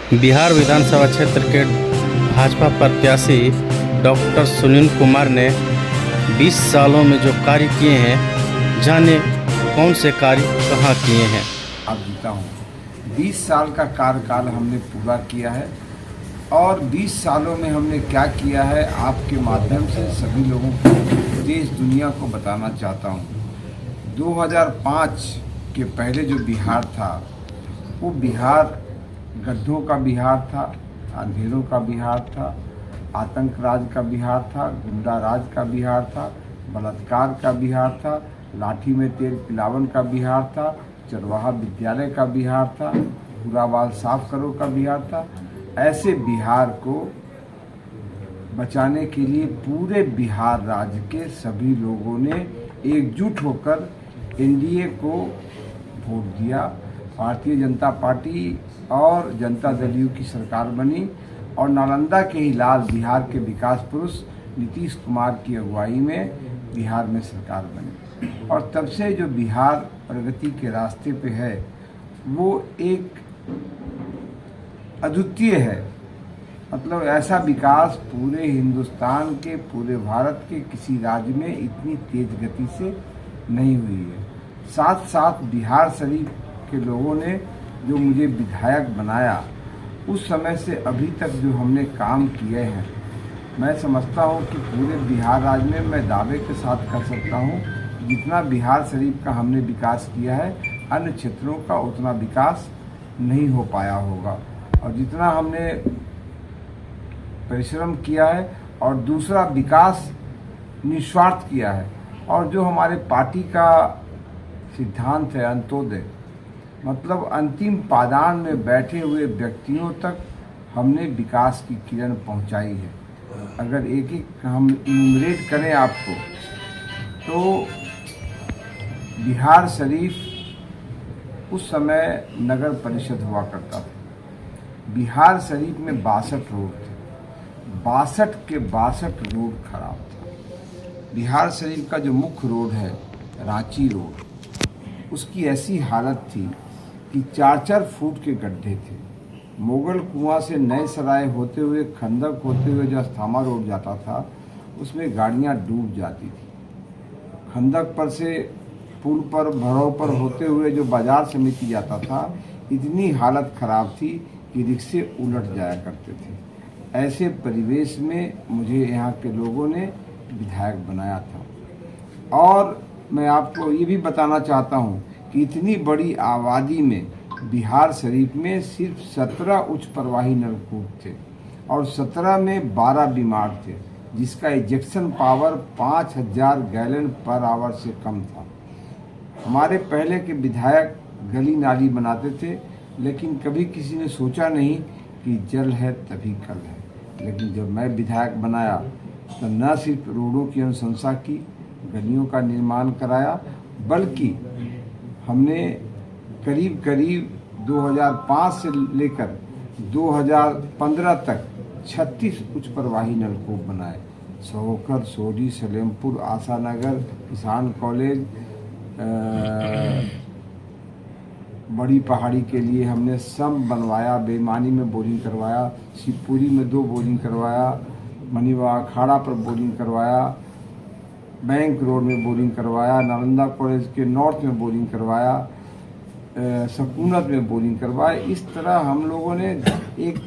बिहार विधानसभा क्षेत्र के भाजपा प्रत्याशी डॉक्टर सुनील कुमार ने 20 सालों में जो कार्य किए हैं, जाने कौन से कार्य कहाँ किए हैं। आप जीता हूँ 20 साल का कार्यकाल हमने पूरा किया है और 20 सालों में हमने क्या किया है आपके माध्यम से सभी लोगों को, देश दुनिया को बताना चाहता हूँ। 2005 के पहले जो बिहार था वो बिहार गड्ढों का बिहार था, अंधेरों का बिहार था, आतंक राज का बिहार था, गुंडा राज का बिहार था, बलात्कार का बिहार था, लाठी में तेल पिलावन का बिहार था, चरवाहा विद्यालय का बिहार था, पूरा बाल साफ करो का बिहार था। ऐसे बिहार को बचाने के लिए पूरे बिहार राज्य के सभी लोगों ने एकजुट होकर एनडीए को वोट दिया। भारतीय जनता पार्टी और जनता दल यू की सरकार बनी और नालंदा के ही लाल बिहार के विकास पुरुष नीतीश कुमार की अगुवाई में बिहार में सरकार बनी। और तब से जो बिहार प्रगति के रास्ते पे है वो एक अद्वितीय है। मतलब ऐसा विकास पूरे हिंदुस्तान के, पूरे भारत के किसी राज्य में इतनी तेज गति से नहीं हुई है। साथ साथ बिहार शरीफ के लोगों ने जो मुझे विधायक बनाया, उस समय से अभी तक जो हमने काम किए हैं, मैं समझता हूँ कि पूरे बिहार राज्य में मैं दावे के साथ कर सकता हूँ जितना बिहार शरीफ का हमने विकास किया है अन्य क्षेत्रों का उतना विकास नहीं हो पाया होगा। और जितना हमने परिश्रम किया है और दूसरा विकास निस्वार्थ किया है। और जो हमारे पार्टी का सिद्धांत है अंत्योदय, मतलब अंतिम पायदान में बैठे हुए व्यक्तियों तक हमने विकास की किरण पहुंचाई है। अगर एक एक हम इन्यूमरेट करें आपको, तो बिहार शरीफ उस समय नगर परिषद हुआ करता था। बिहार शरीफ में 62 रोड थे, 62 के 62 रोड खराब था। बिहार शरीफ का जो मुख्य रोड है रांची रोड, उसकी ऐसी हालत थी कि 4-4 फुट के गड्ढे थे। मोगल कुआं से नए सराय होते हुए, खंदक होते हुए जो अस्थामा रोड जाता था उसमें गाड़ियां डूब जाती थी। खंदक पर से पुल पर, भरव पर होते हुए जो बाजार समिति जाता था, इतनी हालत खराब थी कि रिक्शे उलट जाया करते थे। ऐसे परिवेश में मुझे यहाँ के लोगों ने विधायक बनाया था। और मैं आपको ये भी बताना चाहता हूँ कि इतनी बड़ी आबादी में बिहार शरीफ में सिर्फ 17 उच्च प्रवाही नलकूप थे और 17 में 12 बीमार थे, जिसका ejection power 5000 gallon per hour से कम था। हमारे पहले के विधायक गली नाली बनाते थे, लेकिन कभी किसी ने सोचा नहीं कि जल है तभी कल है। लेकिन जब मैं विधायक बनाया तो न सिर्फ रोडों की अनुशंसा की, गलियों का निर्माण कराया, बल्कि हमने करीब करीब 2005 से लेकर 2015 तक 36 उच्च प्रवाही नलकूप बनाए। सोहकर, सोडी, सलेमपुर, आशानगर, किसान कॉलेज, बड़ी पहाड़ी के लिए हमने सब बनवाया। बेईमानी में बोरिंग करवाया, शिवपुरी में 2 बोरिंग करवाया, मनीवा अखाड़ा पर बोरिंग करवाया, बैंक रोड में बोरिंग करवाया, नालंदा कॉलेज के नॉर्थ में बोरिंग करवाया, सकूनत में बोरिंग करवाया। इस तरह हम लोगों ने एक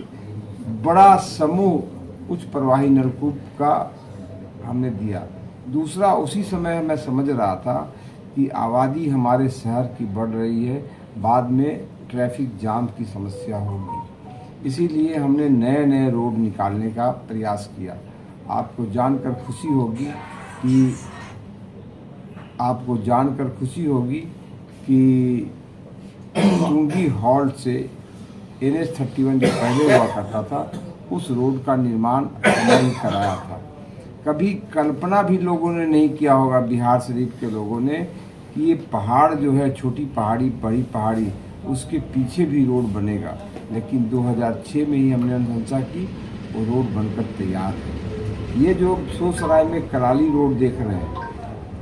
बड़ा समूह उच्च प्रवाही नलकूप का हमने दिया। दूसरा, उसी समय मैं समझ रहा था कि आबादी हमारे शहर की बढ़ रही है, बाद में ट्रैफिक जाम की समस्या होगी, इसीलिए हमने नए नए रोड निकालने का प्रयास किया। आपको जानकर खुशी होगी कि टूंगी हॉल्ट से NH-31 जो पहले हुआ करता था, उस रोड का निर्माण नहीं कराया था। कभी कल्पना भी लोगों ने नहीं किया होगा, बिहार शरीफ के लोगों ने, कि ये पहाड़ जो है, छोटी पहाड़ी, बड़ी पहाड़ी, उसके पीछे भी रोड बनेगा। लेकिन 2006 में ही हमने अनुशंसा की, वो रोड बनकर तैयार है। ये जो सोसराय में कराली रोड देख रहे हैं,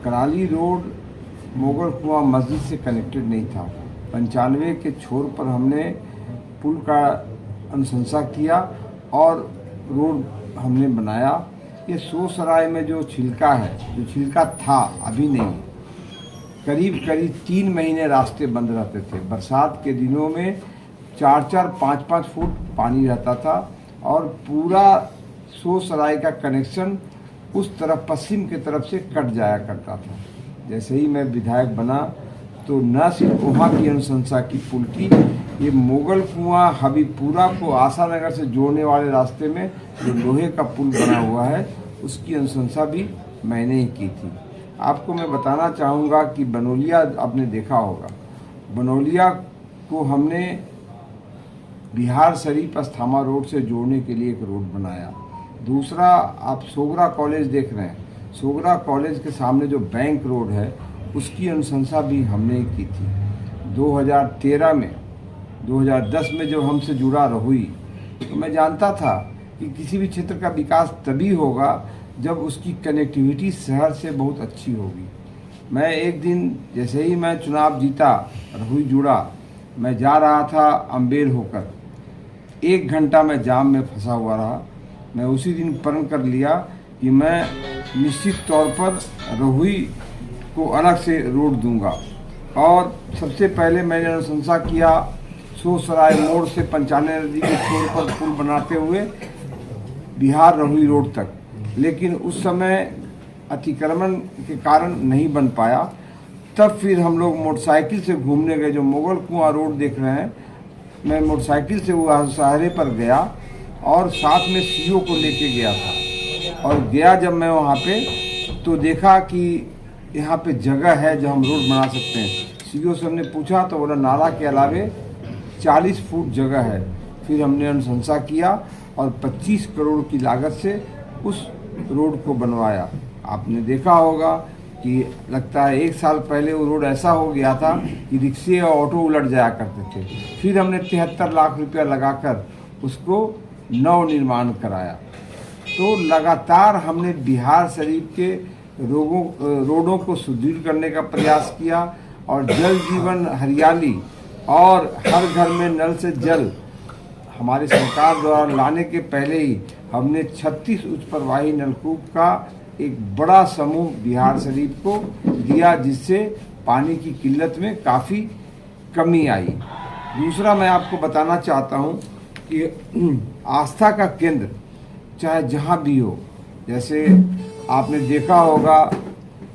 कराली रोड मोगल कुआं मस्जिद से कनेक्टेड नहीं था। 95 के छोर पर हमने पुल का अनुशंसा किया और रोड हमने बनाया। ये सोसराय में जो छिलका है, जो छिलका था अभी नहीं, करीब करीब 3 महीने रास्ते बंद रहते थे। बरसात के दिनों में 4-4, 5-5 फुट पानी रहता था और पूरा सोसराय का कनेक्शन उस तरफ पश्चिम की तरफ से कट जाया करता था। जैसे ही मैं विधायक बना तो न सिर्फ वहाँ की अनुशंसा की पुल की, ये मोगल कुआं हबीबपुरा को आशानगर से जोड़ने वाले रास्ते में जो लोहे का पुल बना हुआ है उसकी अनुशंसा भी मैंने ही की थी। आपको मैं बताना चाहूँगा कि बनोलिया आपने देखा होगा, बनोलिया को हमने बिहार शरीफ अस्थामा रोड से जोड़ने के लिए एक रोड बनाया। दूसरा, आप सोगरा कॉलेज देख रहे हैं, सोगरा कॉलेज के सामने जो बैंक रोड है उसकी अनुशंसा भी हमने की थी। 2013 में 2010 में जब हमसे जुड़ा रहुई तो मैं जानता था कि किसी भी क्षेत्र का विकास तभी होगा जब उसकी कनेक्टिविटी शहर से बहुत अच्छी होगी। मैं एक दिन जैसे ही मैं चुनाव जीता, रहुई जुड़ा, मैं जा रहा था अम्बेर होकर, 1 घंटा मैं जाम में फंसा हुआ रहा। मैं उसी दिन प्रण कर लिया कि मैं निश्चित तौर पर रहुई को अलग से रोड दूंगा और सबसे पहले मैंने अनुशंसा किया सोसराय मोड़ से पंचाने नदी के छोर पर पुल बनाते हुए बिहार रहुई रोड तक, लेकिन उस समय अतिक्रमण के कारण नहीं बन पाया। तब फिर हम लोग मोटरसाइकिल से घूमने गए, जो मोगल कुआं रोड देख रहे हैं, मैं मोटरसाइकिल से वो सहारे पर गया और साथ में सीओ को लेके गया था। और गया जब मैं वहाँ पे तो देखा कि यहाँ पे जगह है जो हम रोड बना सकते हैं। सीओ से हमने पूछा तो बोला नाला के अलावे 40 फुट जगह है। फिर हमने अनुशंसा किया और 25 करोड़ की लागत से उस रोड को बनवाया। आपने देखा होगा कि लगता है 1 साल पहले वो रोड ऐसा हो गया था कि रिक्शे और ऑटो उलट जाया करते थे। फिर हमने 73 लाख रुपया लगाकर उसको नव निर्माण कराया। तो लगातार हमने बिहार शरीफ के रोडों को सुदृढ़ करने का प्रयास किया और जल जीवन हरियाली और हर घर में नल से जल हमारी सरकार द्वारा लाने के पहले ही हमने 36 उच्च प्रवाही नलकूप का एक बड़ा समूह बिहार शरीफ को दिया, जिससे पानी की किल्लत में काफ़ी कमी आई। दूसरा, मैं आपको बताना चाहता हूँ कि आस्था का केंद्र चाहे जहाँ भी हो, जैसे आपने देखा होगा,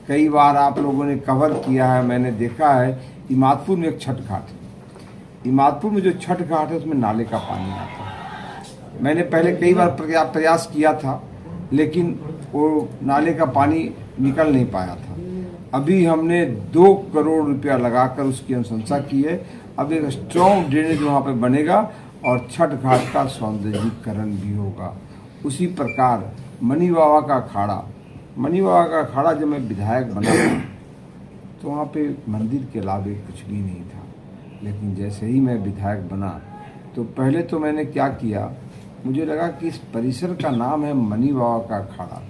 कई बार आप लोगों ने कवर किया है, मैंने देखा है, इमादपुर में एक छठ घाट है। इमादपुर में जो छठ घाट है उसमें नाले का पानी आता है। मैंने पहले कई बार प्रयास किया था, लेकिन वो नाले का पानी निकल नहीं पाया था। अभी हमने 2 करोड़ रुपया लगाकर उसकी अनुशंसा की है। अब एक स्ट्रॉन्ग ड्रेनेज वहाँ पे बनेगा और छठ घाट का सौंदर्यीकरण भी होगा। उसी प्रकार मनी बाबा का अखाड़ा जब मैं विधायक बना तो वहाँ पे मंदिर के अलावे कुछ भी नहीं था। लेकिन जैसे ही मैं विधायक बना तो पहले तो मैंने क्या किया, मुझे लगा कि इस परिसर का नाम है मनी बाबा का अखाड़ा,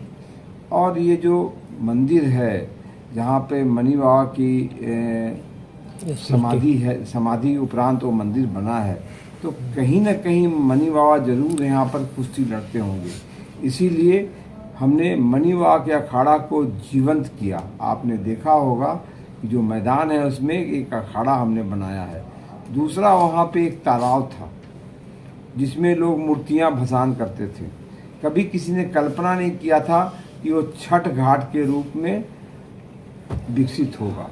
और ये जो मंदिर है जहाँ पे मनी बाबा की समाधि है, समाधि उपरांत वो मंदिर बना है, तो कहीं ना कहीं मनी बाबा जरूर यहाँ पर कुश्ती लड़ते होंगे। इसीलिए हमने मनी बाबा के अखाड़ा को जीवंत किया। आपने देखा होगा कि जो मैदान है उसमें एक अखाड़ा हमने बनाया है। दूसरा, वहाँ पे एक तालाब था जिसमें लोग मूर्तियाँ भसान करते थे। कभी किसी ने कल्पना नहीं किया था कि वो छठ घाट के रूप में विकसित होगा,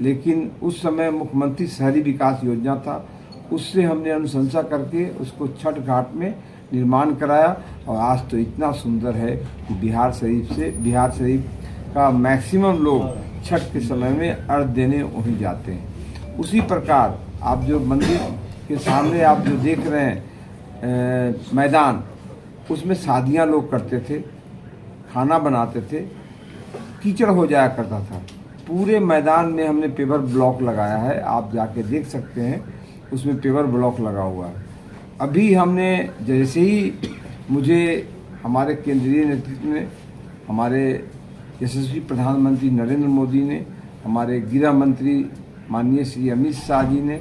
लेकिन उस समय मुख्यमंत्री शहरी विकास योजना था, उससे हमने अनुशंसा करके उसको छठ घाट में निर्माण कराया। और आज तो इतना सुंदर है कि बिहार शरीफ का मैक्सिमम लोग छठ के समय में अर्घ देने वहीं जाते हैं। उसी प्रकार आप जो मंदिर के सामने आप जो देख रहे हैं मैदान, उसमें शादियां लोग करते थे, खाना बनाते थे, कीचड़ हो जाया करता था। पूरे मैदान में हमने पेवर ब्लॉक लगाया है, आप जाके देख सकते हैं, उसमें पेवर ब्लॉक लगा हुआ है। अभी हमने जैसे ही मुझे हमारे केंद्रीय नेतृत्व ने, हमारे यशस्वी प्रधानमंत्री नरेंद्र मोदी ने, हमारे गृह मंत्री माननीय श्री अमित शाह जी ने,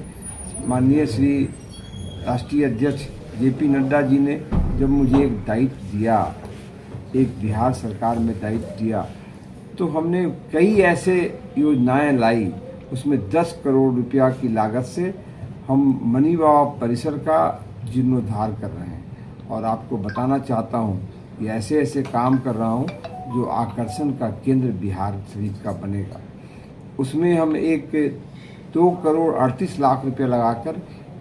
माननीय श्री राष्ट्रीय अध्यक्ष जेपी नड्डा जी ने जब मुझे एक दायित्व दिया, एक बिहार सरकार में दायित्व दिया, तो हमने कई ऐसे योजनाएं लाई। उसमें 10 करोड़ रुपया की लागत से हम मनी बाबा परिसर का जीर्णोद्धार कर रहे हैं। और आपको बताना चाहता हूँ कि ऐसे ऐसे काम कर रहा हूँ जो आकर्षण का केंद्र बिहार शरीफ का बनेगा। उसमें हम एक 2 करोड़ 38 लाख रुपये लगाकर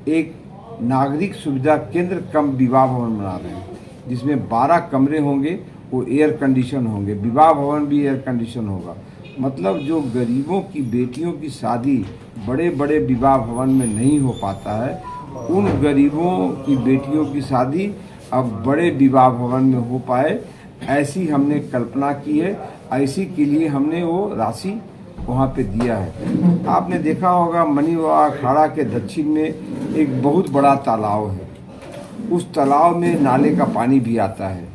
एक नागरिक सुविधा केंद्र कम विवाह भवन बना रहे हैं, जिसमें 12 कमरे होंगे, वो एयर कंडीशन होंगे। विवाह भवन भी एयर कंडीशन होगा। मतलब जो गरीबों की बेटियों की शादी बड़े बड़े विवाह भवन में नहीं हो पाता है, उन गरीबों की बेटियों की शादी अब बड़े विवाह भवन में हो पाए, ऐसी हमने कल्पना की है। ऐसी के लिए हमने वो राशि वहाँ पे दिया है। आपने देखा होगा मनी बाबा अखाड़ा के दक्षिण में एक बहुत बड़ा तालाब है। उस तालाब में नाले का पानी भी आता है।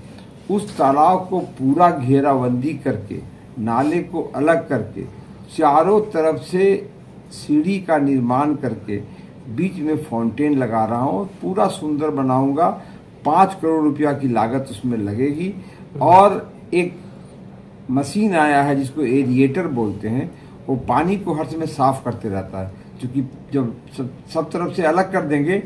उस तालाब को पूरा घेराबंदी करके, नाले को अलग करके, चारों तरफ से सीढ़ी का निर्माण करके बीच में फाउंटेन लगा रहा हूँ। पूरा सुंदर बनाऊंगा। 5 करोड़ रुपया की लागत उसमें लगेगी। और एक मशीन आया है जिसको एरिएटर बोलते हैं, वो पानी को हर समय साफ करते रहता है, क्योंकि जब सब तरफ से अलग कर देंगे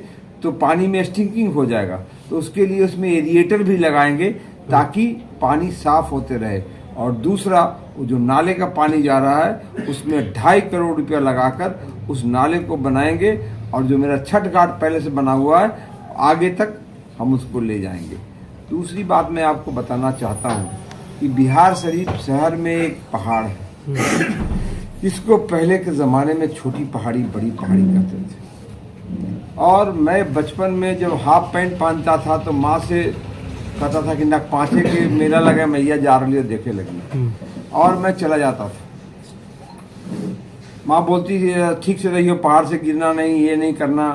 तो पानी में स्टिंकिंग हो जाएगा। तो उसके लिए उसमें एरिएटर भी लगाएंगे ताकि पानी साफ होते रहे। और दूसरा, वो जो नाले का पानी जा रहा है उसमें 2.5 करोड़ रुपया लगाकर उस नाले को बनाएंगे। और जो मेरा छठ घाट पहले से बना हुआ है, आगे तक हम उसको ले जाएंगे। दूसरी बात मैं आपको बताना चाहता हूँ कि बिहार शरीफ शहर में एक पहाड़ है, इसको पहले के ज़माने में छोटी पहाड़ी बड़ी पहाड़ी कहते थे। और मैं बचपन में जब हाफ पैंट पहनता था तो माँ से कहता था कि ना पाँचे के मेला लगा, मैया जा रही है देखे लगी, और मैं चला जाता था। माँ बोलती ठीक से रहियो, पहाड़ से गिरना नहीं, ये नहीं करना।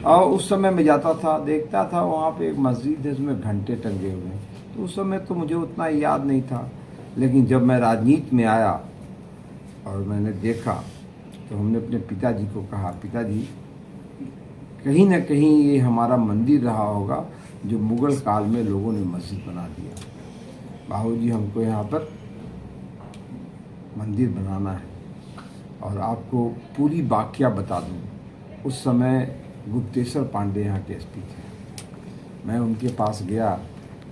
और उस समय मैं जाता था, देखता था वहाँ पे एक मस्जिद है, उसमें घंटे टंगे हुए हैं। तो उस समय तो मुझे उतना याद नहीं था, लेकिन जब मैं राजनीति में आया और मैंने देखा तो हमने अपने पिताजी को कहा, पिताजी कहीं ना कहीं ये हमारा मंदिर रहा होगा जो मुगल काल में लोगों ने मस्जिद बना दिया। बाबूजी हमको यहाँ पर मंदिर बनाना है। और आपको पूरी वाकया बता दूँ, उस समय गुप्तेश्वर पांडे यहाँ के एसपी थे। मैं उनके पास गया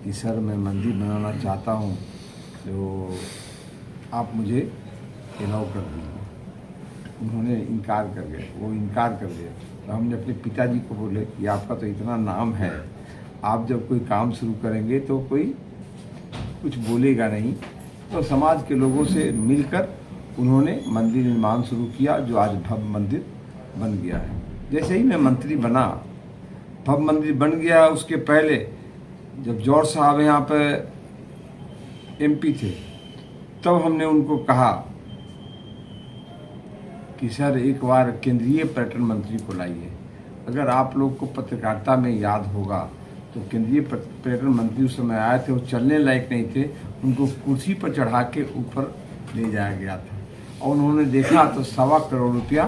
कि सर मैं मंदिर बनाना चाहता हूँ, तो आप मुझे अलाउ कर दीजिए। उन्होंने इनकार कर गए, वो इनकार कर गए। तो हमने अपने पिताजी को बोले कि आपका तो इतना नाम है, आप जब कोई काम शुरू करेंगे तो कोई कुछ बोलेगा नहीं। तो समाज के लोगों से मिलकर उन्होंने मंदिर निर्माण शुरू किया, जो आज भव्य मंदिर बन गया है। जैसे ही मैं मंत्री बना, भव्य मंदिर बन गया। उसके पहले जब जौहर साहब यहाँ पे एमपी थे, तब हमने उनको कहा कि सर एक बार केंद्रीय पर्यटन मंत्री को लाइए। अगर आप लोग को पत्रकारिता में याद होगा तो केंद्रीय पर्यटन मंत्री उस समय आए थे, वो चलने लायक नहीं थे, उनको कुर्सी पर चढ़ा के ऊपर ले जाया गया था। और उन्होंने देखा तो 2.25 करोड़ रुपया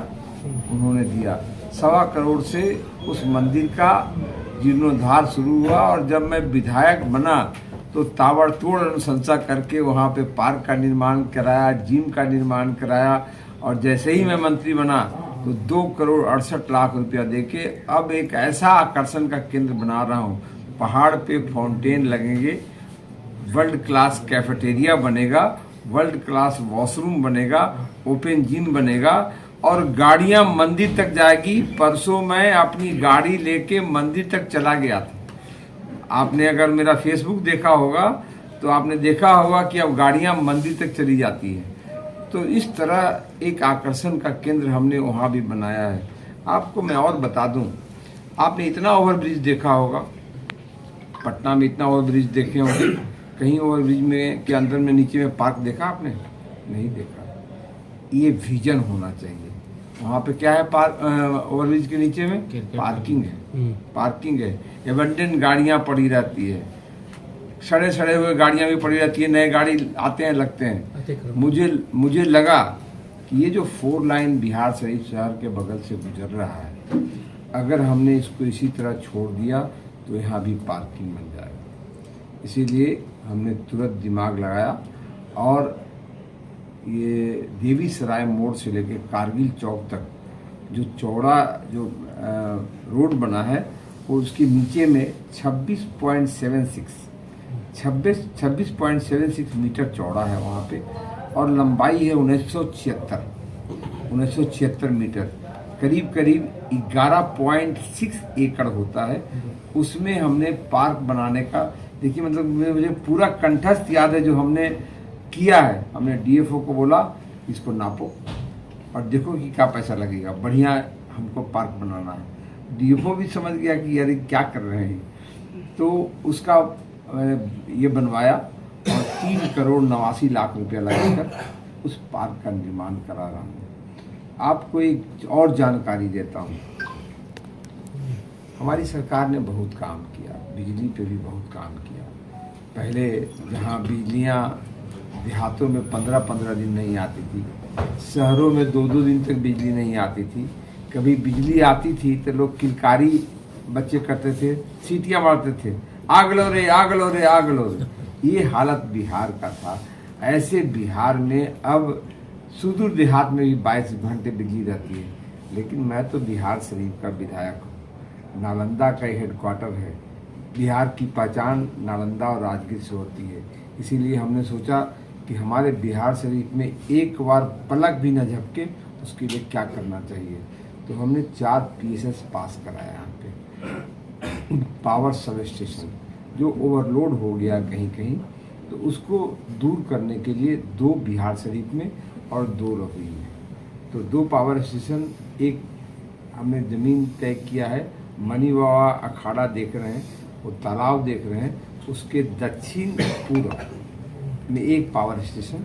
उन्होंने दिया। 2.25 करोड़ से उस मंदिर का जीर्णोद्धार शुरू हुआ। और जब मैं विधायक बना तो ताबड़तोड़ अनुशंसा करके वहाँ पे पार्क का निर्माण कराया, जिम का निर्माण कराया। और जैसे ही मैं मंत्री बना तो 2 करोड़ 68 लाख रुपया देके अब एक ऐसा आकर्षण का केंद्र बना रहा हूँ। पहाड़ पे फाउंटेन लगेंगे, वर्ल्ड क्लास कैफेटेरिया बनेगा, वर्ल्ड क्लास वॉशरूम बनेगा, ओपन जिम बनेगा, और गाड़ियां मंदिर तक जाएगी। परसों मैं अपनी गाड़ी लेके मंदिर तक चला गया था। आपने अगर मेरा फेसबुक देखा होगा तो आपने देखा होगा कि अब गाड़ियां मंदिर तक चली जाती हैं। तो इस तरह एक आकर्षण का केंद्र हमने वहाँ भी बनाया है। आपको मैं और बता दूं, आपने इतना ओवरब्रिज देखा होगा, पटना में इतना ओवरब्रिज देखे होंगे, कहीं ओवरब्रिज में के अंदर में नीचे में पार्क देखा आपने? नहीं देखा। ये विजन होना चाहिए। वहाँ पे क्या है, ओवरब्रिज के नीचे में पार्किंग है, पार्किंग है। एबंडेंट गाड़ियाँ पड़ी रहती है, सड़े हुए गाड़ियाँ भी पड़ी रहती है, नए गाड़ी आते हैं लगते हैं। मुझे लगा कि ये जो 4 लाइन बिहार शरीफ शहर के बगल से गुजर रहा है, अगर हमने इसको इसी तरह छोड़ दिया तो यहाँ भी पार्किंग बन जाएगा। इसीलिए हमने तुरंत दिमाग लगाया और ये देवी सराय मोड़ से लेकर कारगिल चौक तक जो चौड़ा जो रोड बना है वो उसके नीचे में 26.76 मीटर चौड़ा है वहाँ पे, और लंबाई है 1976 मीटर, करीब करीब 11.6 एकड़ होता है। उसमें हमने पार्क बनाने का, देखिए मतलब मुझे पूरा कंठस्थ याद है जो हमने किया है। हमने डीएफओ को बोला इसको नापो और देखो कि क्या पैसा लगेगा, बढ़िया हमको पार्क बनाना है। डीएफओ भी समझ गया कि यार क्या कर रहे हैं, तो उसका ये बनवाया और 3,89,00,000 रुपया लगाकर उस पार्क का निर्माण करा रहा हूँ। आपको एक और जानकारी देता हूँ, हमारी सरकार ने बहुत काम किया, बिजली पे भी बहुत काम किया। पहले जहाँ बिजलियाँ देहातों में 15-15 दिन नहीं आती थी, शहरों में 2-2 दिन तक बिजली नहीं आती थी। कभी बिजली आती थी तो लोग किलकारी बच्चे करते थे, सीटियाँ मारते थे, आग लो रे आग लो रे आग लो रे। ये हालत बिहार का था। ऐसे बिहार में अब सुदूर देहात में भी 22 घंटे बिजली रहती है। लेकिन मैं तो बिहार शरीफ का विधायक हूँ, नालंदा का हेडक्वार्टर है। बिहार की पहचान नालंदा और राजगीर से होती है। इसीलिए हमने सोचा कि हमारे बिहार शरीफ में एक बार पलक भी न झपके, उसके लिए क्या करना चाहिए। तो हमने 4 PSS पास कराया यहाँ पे, पावर सब स्टेशन जो ओवरलोड हो गया कहीं कहीं, तो उसको दूर करने के लिए 2 बिहार शरीफ में और 2 रफी में। तो 2 पावर स्टेशन, एक हमने ज़मीन तय किया है, मनी बाबा अखाड़ा देख रहे हैं, वो तालाब देख रहे हैं, उसके दक्षिण पूर्व में एक पावर स्टेशन।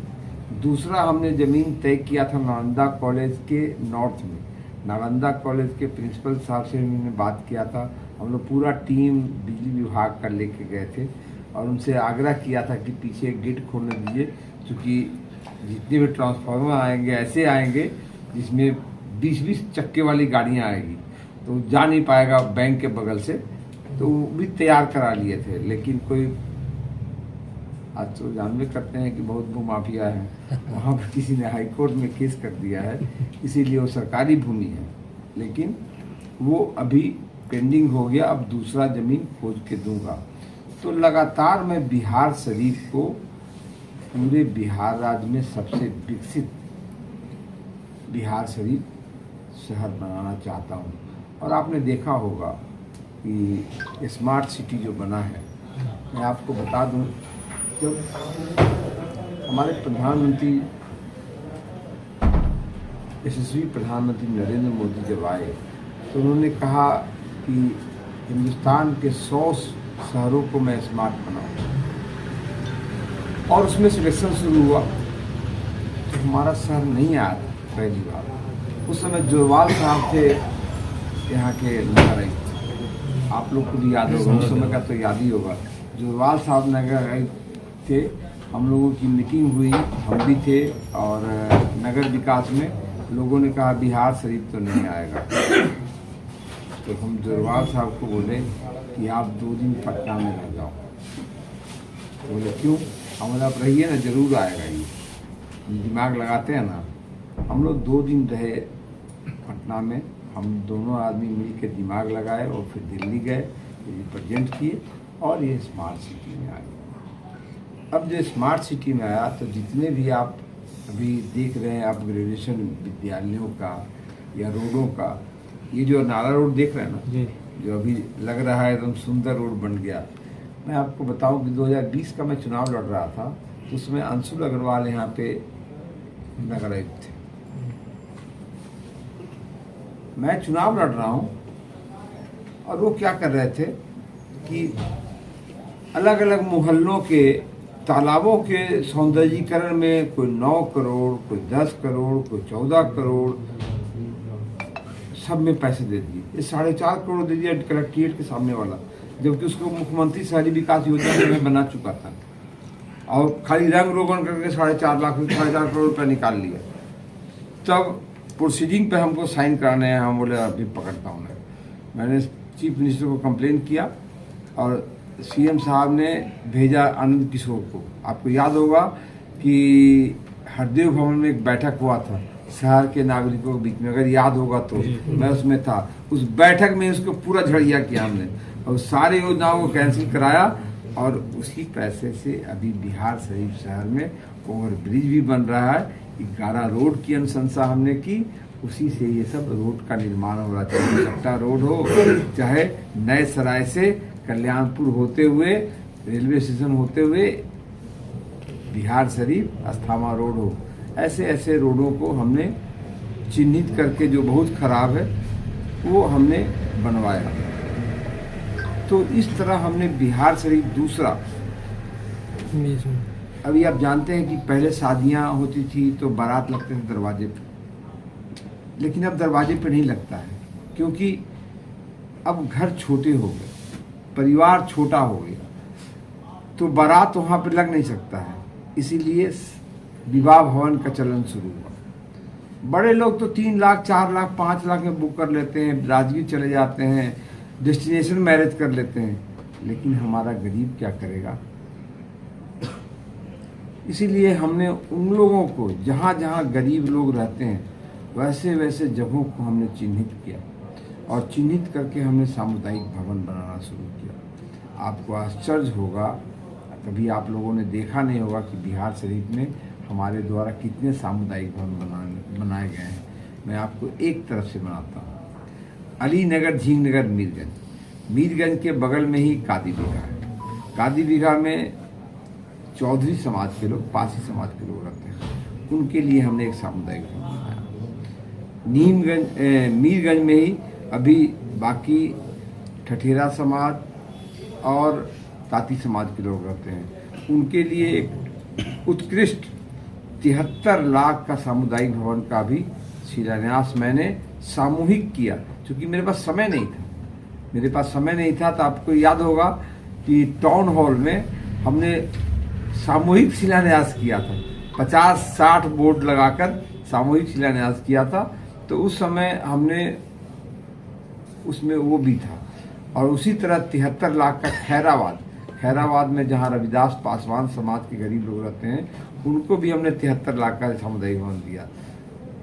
दूसरा हमने ज़मीन तय किया था नालंदा कॉलेज के नॉर्थ में। नालंदा कॉलेज के प्रिंसिपल साहब से मैंने बात किया था, हम लोग पूरा टीम बिजली विभाग का लेके गए थे और उनसे आग्रह किया था कि पीछे एक गेट खोलने दीजिए, क्योंकि जितने भी ट्रांसफार्मर आएंगे ऐसे आएंगे जिसमें 20-20 चक्के वाली गाड़ियाँ आएगी, तो जा नहीं पाएगा बैंक के बगल से। तो वो भी तैयार करा लिए थे, लेकिन कोई आज तो जानबे करते हैं कि बहुत भू माफिया है, वहाँ पर किसी ने हाई कोर्ट में केस कर दिया है, इसीलिए वो सरकारी भूमि है। लेकिन वो अभी पेंडिंग हो गया, अब दूसरा ज़मीन खोज के दूंगा। तो लगातार मैं बिहार शरीफ को पूरे बिहार राज्य में सबसे विकसित बिहार शरीफ शहर बनाना चाहता हूँ। और आपने देखा होगा कि स्मार्ट सिटी जो बना है, मैं आपको बता दूं, जब हमारे प्रधानमंत्री यशस्वी प्रधानमंत्री नरेंद्र मोदी जब आए तो उन्होंने कहा कि हिंदुस्तान के 100 शहरों को मैं स्मार्ट बनाऊं, और उसमें सिलेक्शन शुरू हुआ तो हमारा शहर नहीं आया था पहली बार। उस समय जोरवाल साहब थे यहाँ के नगर आयुक्त, आप लोग को भी याद होगा, उस समय का तो याद ही होगा। जोरवाल साहब नगर आयुक्त थे, हम लोगों की मीटिंग हुई, हम भी थे, और नगर विकास में लोगों ने कहा बिहार शरीफ तो नहीं आएगा। तो हम जोरवाल साहब को बोले कि आप 2 दिन पटना में रह जाओ। तो बोले क्यों? हम आप रहिए ना, जरूर आएगा, ये दिमाग लगाते हैं ना। हम लोग 2 दिन रहे पटना में, हम दोनों आदमी मिल के दिमाग लगाए और फिर दिल्ली गए, रिप्रेजेंट किए और ये स्मार्ट सिटी में आए। अब जो स्मार्ट सिटी में आया तो जितने भी आप अभी देख रहे हैं अपग्रेडेशन विद्यालयों का या रोडों का, ये जो नाला रोड देख रहे हैं ना, जो अभी लग रहा है एकदम सुंदर रोड बन गया। मैं आपको बताऊं कि 2020 का मैं चुनाव लड़ रहा था, तो उसमें अंशुल अग्रवाल यहाँ पे नगर आयुक्त थे। मैं चुनाव लड़ रहा हूँ और वो क्या कर रहे थे कि अलग अलग मोहल्लों के तालाबों के सौंदर्यीकरण में कोई 9 करोड़, कोई 10 करोड़, कोई 14 करोड़, सब में पैसे दे दिए। ये 4.5 करोड़ दे दिया कलेक्ट्रेट के सामने वाला, जबकि उसको मुख्यमंत्री शहरी विकास योजना में बना चुका था, और खाली रंग रोगन करके 4.5 करोड़ रुपया निकाल लिया। तब प्रोसीडिंग पे हमको साइन कराने हैं, हम बोले अभी पकड़ता हूँ। मैंने चीफ मिनिस्टर को कंप्लेन किया और सीएम साहब ने भेजा आनंद किशोर को। आपको याद होगा कि हरदेव भवन में एक बैठक हुआ था शहर के नागरिकों के बीच में, अगर याद होगा तो मैं उसमें था। उस बैठक में उसको पूरा झड़िया किया हमने और सारे योजनाओं को कैंसिल कराया और उसी पैसे से अभी बिहार शरीफ शहर में ओवर ब्रिज भी बन रहा है। 11 रोड की अनुशंसा हमने की, उसी से ये सब रोड का निर्माण हो रहा है, चाहे चट्टा रोड हो, चाहे नए सराय से कल्याणपुर होते हुए रेलवे स्टेशन होते हुए बिहार शरीफ अस्थामा रोड हो। ऐसे ऐसे रोडों को हमने चिन्हित करके जो बहुत खराब है वो हमने बनवाया। तो इस तरह हमने बिहार शरीफ दूसरा, अभी आप जानते हैं कि पहले शादियां होती थी तो बारात लगते थे दरवाजे पे, लेकिन अब दरवाजे पे नहीं लगता है क्योंकि अब घर छोटे हो गए, परिवार छोटा हो गया, तो बारात वहाँ पे लग नहीं सकता है। इसीलिए विवाह भवन का चलन शुरू हुआ। बड़े लोग तो 3 लाख 4 लाख 5 लाख में बुक कर लेते हैं, राजगीर चले जाते हैं, डेस्टिनेशन मैरिज कर लेते हैं, लेकिन हमारा गरीब क्या करेगा। इसीलिए हमने उन लोगों को जहाँ जहाँ गरीब लोग रहते हैं वैसे वैसे जगहों को हमने चिन्हित किया और चिन्हित करके हमने सामुदायिक भवन बनाना शुरू किया। आपको आश्चर्य होगा, कभी आप लोगों ने देखा नहीं होगा कि बिहार शरीफ में हमारे द्वारा कितने सामुदायिक भवन बनाए गए हैं। मैं आपको एक तरफ से बनाता हूँ। अलीनगर, झींगनगर, मीरगंज के बगल में ही कादी बीघा है। कादी बीघा में चौधरी समाज के लोग, पासी समाज के लोग रहते हैं, उनके लिए हमने एक सामुदायिक भवन बनाया। मीरगंज में ही अभी बाकी ठठेरा समाज और ताती समाज के लोग रहते हैं, उनके लिए एक उत्कृष्ट 73 लाख का सामुदायिक भवन का भी शिलान्यास मैंने सामूहिक किया। क्योंकि मेरे पास समय नहीं था, तो आपको याद होगा कि टाउन हॉल में हमने सामूहिक शिलान्यास किया था, 50-60 बोर्ड लगाकर सामूहिक शिलान्यास किया था। तो उस समय हमने उसमें वो भी था। और उसी तरह 73 लाख का खैराबाद में जहाँ रविदास पासवान समाज के गरीब लोग रहते हैं, उनको भी हमने 73 लाख का सामुदायिक भवन दिया।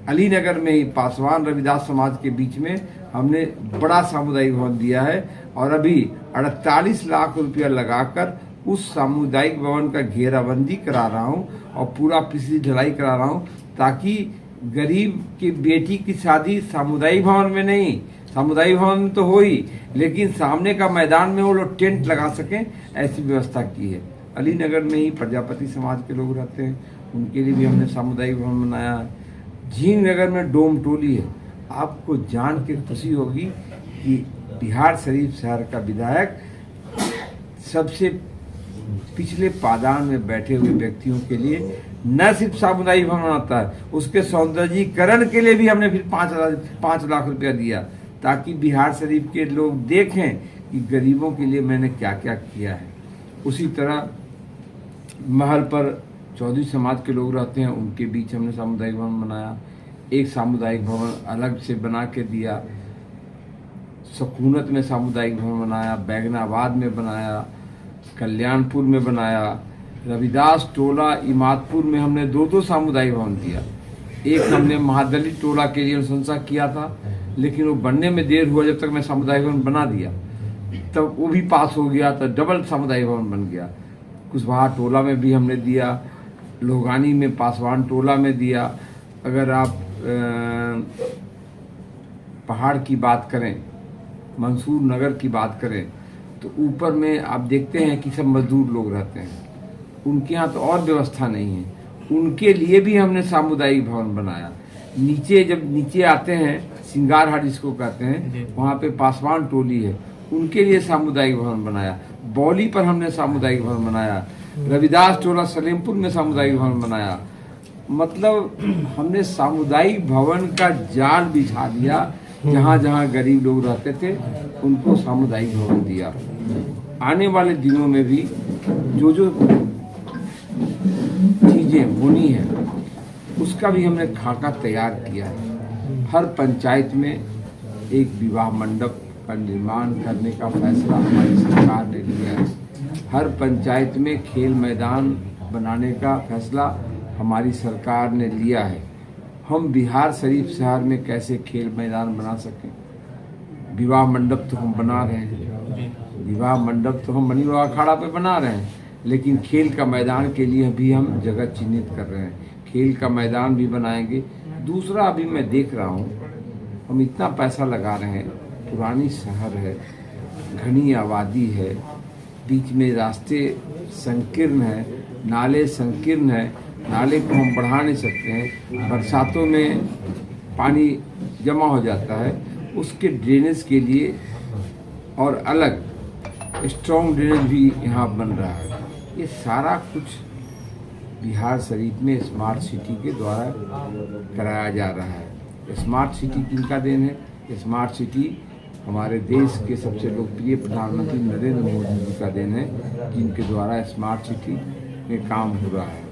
अलीनगर में ही पासवान रविदास समाज के बीच में हमने बड़ा सामुदायिक भवन दिया है और अभी 48 लाख रुपया लगाकर उस सामुदायिक भवन का घेराबंदी करा रहा हूँ और पूरा पिछली ढलाई करा रहा हूँ, ताकि गरीब की बेटी की शादी सामुदायिक भवन में नहीं, सामुदायिक भवन तो हो ही, लेकिन सामने का मैदान में वो लोग टेंट लगा सकें, ऐसी व्यवस्था की है। अलीनगर में ही प्रजापति समाज के लोग रहते हैं, उनके लिए भी हमने सामुदायिक भवन बनाया है। झींगनगर में डोम टोली है। आपको जान के खुशी होगी कि बिहार शरीफ शहर का विधायक सबसे पिछले पादान में बैठे हुए व्यक्तियों के लिए न सिर्फ सामुदायिक भवन बनाता है, उसके सौंदर्यीकरण के लिए भी हमने फिर 5 लाख रुपया दिया, ताकि बिहार शरीफ के लोग देखें कि गरीबों के लिए मैंने क्या क्या किया है। उसी तरह महल पर चौधरी समाज के लोग रहते हैं, उनके बीच हमने सामुदायिक भवन बनाया। एक सामुदायिक भवन अलग से बना के दिया। सकूनत में सामुदायिक भवन बनाया, बैगनाबाद में बनाया, कल्याणपुर में बनाया, रविदास टोला इमादपुर में हमने 2 सामुदायिक भवन दिया। एक हमने महादलित टोला के लिए अनुशंसा किया था, लेकिन वो बनने में देर हुआ, जब तक मैं सामुदायिक भवन बना दिया तब वो भी पास हो गया, तो डबल सामुदायिक भवन बन गया। कुशवाहा टोला में भी हमने दिया, लोगानी में पासवान टोला में दिया। अगर आप पहाड़ की बात करें, मंसूर नगर की बात करें, तो ऊपर में आप देखते हैं कि सब मजदूर लोग रहते हैं, उनके यहाँ तो और व्यवस्था नहीं है, उनके लिए भी हमने सामुदायिक भवन बनाया। नीचे जब नीचे आते हैं, सिंगारहाट जिसको कहते हैं, वहाँ पे पासवान टोली है, उनके लिए सामुदायिक भवन बनाया। बौली पर हमने सामुदायिक भवन बनाया। रविदास टोला सलेमपुर में सामुदायिक भवन बनाया। मतलब हमने सामुदायिक भवन का जाल बिछा दिया, जहाँ जहाँ गरीब लोग रहते थे उनको सामुदायिक भवन दिया। आने वाले दिनों में भी जो जो चीज़ें होनी है उसका भी हमने खाका तैयार किया है। हर पंचायत में एक विवाह मंडप का निर्माण करने का फैसला हमारी सरकार ने लिया है। हर पंचायत में खेल मैदान बनाने का फैसला हमारी सरकार ने लिया है। हम बिहार शरीफ शहर में कैसे खेल मैदान बना सकें? विवाह मंडप तो हम बना रहे हैं, विवाह मंडप तो हम मनी अखाड़ा पे बना रहे हैं, लेकिन खेल का मैदान के लिए भी हम जगह चिन्हित कर रहे हैं। खेल का मैदान भी बनाएंगे। दूसरा, अभी मैं देख रहा हूँ, हम इतना पैसा लगा रहे हैं, पुरानी शहर है, घनी आबादी है, बीच में रास्ते संकीर्ण है, नाले संकीर्ण है, नाले को हम बढ़ा नहीं सकते हैं। बरसातों में पानी जमा हो जाता है, उसके ड्रेनेज के लिए और अलग स्ट्रॉन्ग ड्रेनेज भी यहाँ बन रहा है। ये सारा कुछ बिहार शरीफ में स्मार्ट सिटी के द्वारा कराया जा रहा है। स्मार्ट सिटी किनका देन है? स्मार्ट सिटी हमारे देश के सबसे लोकप्रिय प्रधानमंत्री नरेंद्र मोदी जी का देन है, जिनके द्वारा स्मार्ट सिटी में काम हो रहा है।